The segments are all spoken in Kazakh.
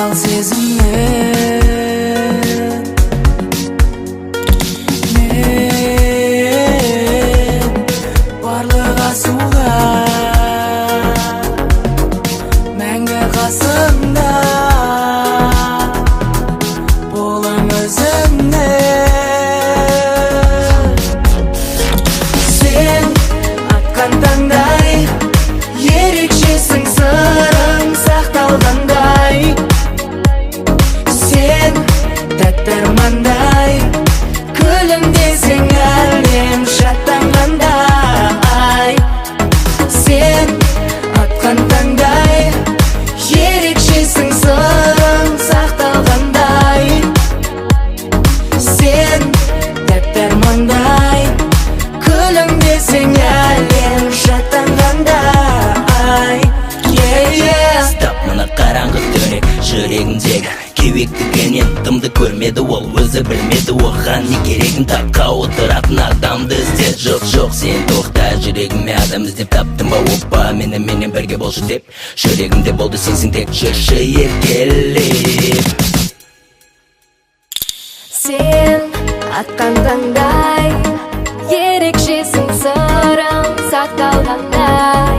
Al sezimni men barliq asuga menga qasimda bo'lam o'zimni sen atgan tangday ерекшесің сырың сақталғандай sen тәтті армандай күлімдесең әлем шаттанғандай sen атқан таңдай ерекшесің сырың сақталғандай sen тәтті армандай күлімдесең әлем шаттанғандай Стап мына қараңғы түнек жүрегімдегі кеуектігінен дымды көрмеді ол өзі білмеді оған не керегін таққа отыратын адамды ізде жоқ сен тоқта жүрегіме адам іздеп таптың ба оппа менімен бірге болшы деп жүрегімде болды сенсің тек жүрші еркелеп Sen atқан таңдай ерекшесің сырың сақталғандай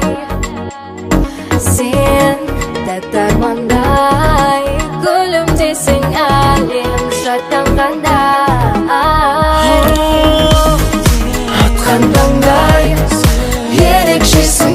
sen тәтті армандай күлімдесең әлем шаттанғандай атқан таңдай ерекшесің